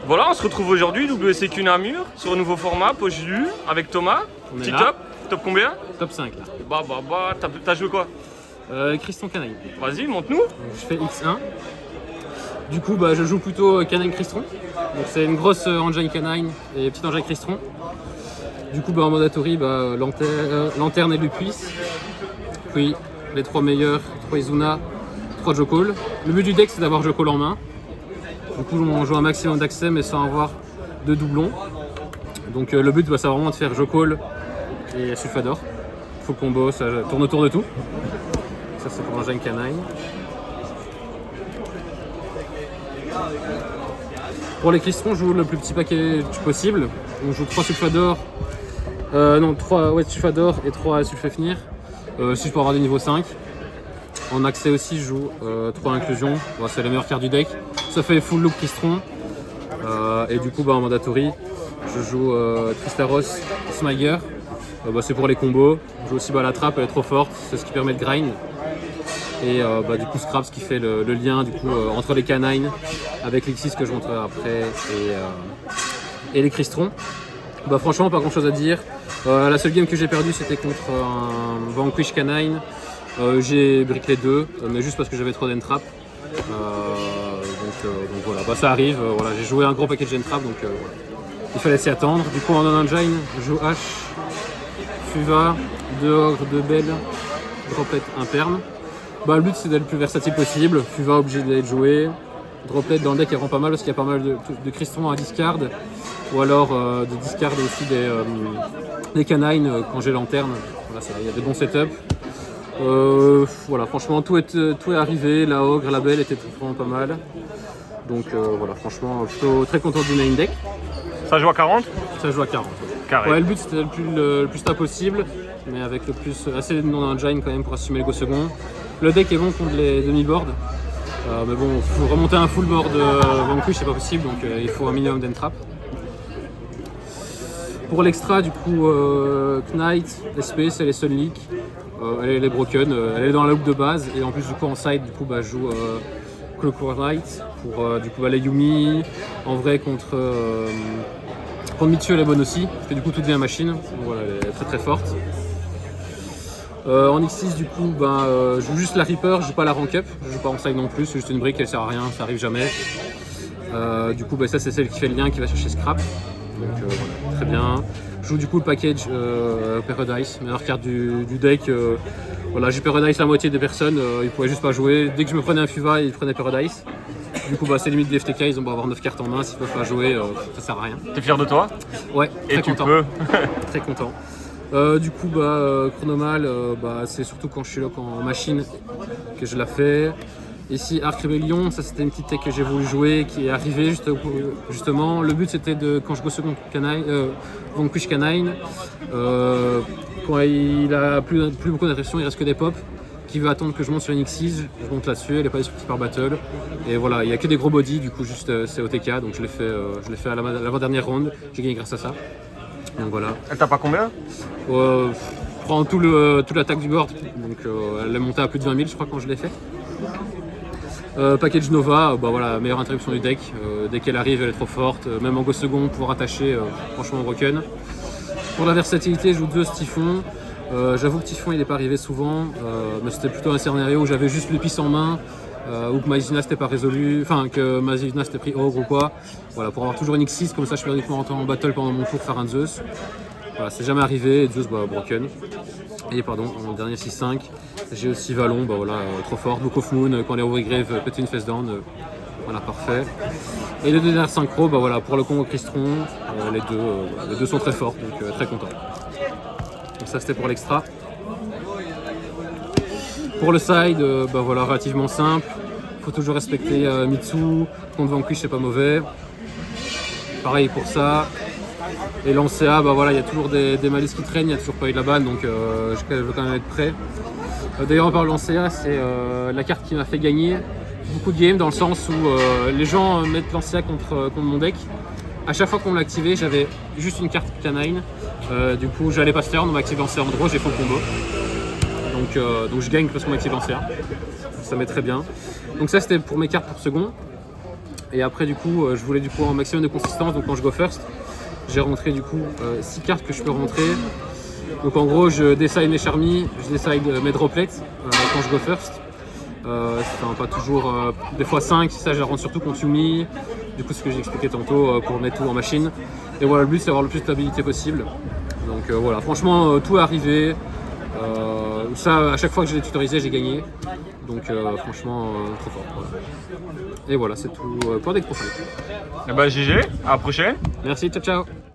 Voilà, on se retrouve aujourd'hui, WSQ Namur, sur un nouveau format, poche lu, avec Thomas. On est Petit là. top. Top combien? Top 5 là. T'as joué quoi? Criston Canine. Vas-y, montre-nous. Donc, je fais X1. Du coup, je joue plutôt Canine Cristron. Donc c'est une grosse engine Canine et petite engine Cristron. Du coup, en mandatory, lanterne et Lupuis. Puis les 3 meilleurs, 3 Izuna, 3 Jokol. Le but du deck, c'est d'avoir Jokol en main. Du coup, on joue un maximum d'accès, mais sans avoir de doublons. Donc le but, c'est vraiment de faire Jokol et Sulfador. Full combo, ça tourne autour de tout. Ça, c'est pour l'engine Canine. Pour les Cristrons, je joue le plus petit package possible. On joue 3 Sulfador. 3 Sulfador et et Sulfefnir. Si je peux avoir des niveaux 5. En accès aussi, je joue 3 inclusions. C'est la meilleure carte du deck. Ça fait full look Cristron. Et du coup, en mandatory, je joue Tristaros, Smiger. C'est pour les combos. Je joue aussi la trappe, elle est trop forte. C'est ce qui permet de grind. Et du coup, Scraps qui fait le lien entre les canines avec l'Xis que je montrerai après et les Cristrons. Franchement, pas grand chose à dire. La seule game que j'ai perdue, c'était contre un Vanquish Canine. J'ai brick les deux, mais juste parce que j'avais trop d'entrap. Donc voilà, ça arrive. J'ai joué un gros paquet de Gentrap, donc il fallait s'y attendre. Du coup, en non-engine, je joue H, Fuva, 2 ogres, 2 belles, droplet, un perm. Le but, c'est d'être le plus versatile possible. Fuva obligé d'être joué. Droplet dans le deck, il rend pas mal parce qu'il y a pas mal de Cristrons à discard. Ou alors de discard aussi des canines quand j'ai lanterne. Il y a des bons setups. Franchement, tout est arrivé. La ogre, la belle était vraiment pas mal. Donc franchement, plutôt très content du main deck. Ça joue à 40? Ça joue à 40. Carré. Le but, c'était le plus stable possible, mais avec assez de non-engine quand même pour assumer le go second. Le deck est bon contre les demi-boards. Mais bon, il faut remonter un full board Vanquish, c'est pas possible, donc il faut un minimum d'entrap. Pour l'extra, du coup, Knight, SP, c'est les Sun Leak. Elle est broken, elle est dans la loop de base, et en plus, du coup, en side, je joue Clockwork Knight pour les Yumi. En vrai, contre Mitsu, elle est bonne aussi, parce que du coup, tout devient machine. Donc, voilà, elle est très très forte. En X6 du coup je joue juste la Reaper, je joue pas la rank up, je joue pas en side non plus, c'est juste une brique, elle sert à rien, ça arrive jamais. Du coup ça c'est celle qui fait le lien, qui va chercher Scrap. Donc voilà, très bien. Je joue du coup le package Paradise, meilleure carte du deck. J'ai Paradise la moitié des personnes, ils pouvaient juste pas jouer. Dès que je me prenais un Fuva, ils prenaient Paradise. Du coup c'est limite des FTK, ils ont beau avoir 9 cartes en main, s'ils peuvent pas jouer, ça sert à rien. T'es fier de toi? Ouais, très content. Tu peux. Très content. Chronomal, c'est surtout quand je suis là en machine que je la fais. Ici, Arc Rebellion, ça c'était une petite tech que j'ai voulu jouer, qui est arrivée justement. Le but c'était quand je go second Vanquish Canine, quand il a plus beaucoup d'attraction, il reste que des pops, qui veut attendre que je monte sur une X6, je monte là-dessus, elle est pas destructive par battle. Et voilà, il n'y a que des gros body, du coup juste c'est OTK, donc je l'ai fait à l'avant-dernière round, j'ai gagné grâce à ça. Donc voilà. Elle t'a pas combien? Prend toute l'attaque du board, donc elle est montée à plus de 20 000 je crois quand je l'ai fait. Package Nova, meilleure interruption du deck. Dès qu'elle arrive, elle est trop forte. Même en go second, pour attacher, franchement broken. Pour la versatilité, je joue 2 Typhon. J'avoue que Typhon il n'est pas arrivé souvent, mais c'était plutôt un scénario où j'avais juste le piste en main. Ou que Mazina n'était pas résolu, que Mazina s'était pris ogre ou quoi. Voilà, pour avoir toujours une X6, comme ça je peux uniquement rentrer en battle pendant mon tour faire un Zeus. Voilà, c'est jamais arrivé, et Zeus broken. Et en dernier 6-5, j'ai aussi Vallon, trop fort. Book of Moon, quand les Overgrave pété une face down, parfait. Et les 2 dernières synchro, pour le combo Cristron, les deux sont très forts, donc très content. Donc ça c'était pour l'extra. Pour le side, relativement simple. Il faut toujours respecter Mitsu. Contre Vanquish, c'est pas mauvais. Pareil pour ça. Et l'Ancea, il y a toujours des malices qui traînent, il n'y a toujours pas eu de la balle, donc je veux quand même être prêt. D'ailleurs, on parle de l'Ancea, c'est la carte qui m'a fait gagner beaucoup de games, dans le sens où les gens mettent l'Ancea contre mon deck. À chaque fois qu'on l'a activé, j'avais juste une carte canine. Du coup, j'allais pas se faire, on m'a activé l'Ancea en draw, j'ai fait le combo. Donc je gagne parce qu'on m'active l'Ancea. Ça met très bien. Donc ça c'était pour mes cartes pour second. Et après du coup je voulais du coup un maximum de consistance, donc quand je go first, j'ai rentré du coup 6 cartes que je peux rentrer. Donc en gros je décide mes charmis, je décide mes droplets quand je go first. Enfin, pas toujours, des fois 5, ça je la rentre surtout contre Yumi. Du coup ce que j'ai expliqué tantôt pour mettre tout en machine. Et voilà, le but c'est d'avoir le plus de stabilité possible. Donc voilà, franchement tout est arrivé. Ça, à chaque fois que je l'ai tutorisé, j'ai gagné. Donc franchement, trop fort. Voilà. Et voilà, c'est tout pour Deck Profile. Et bah GG, à la prochaine. Merci, ciao ciao.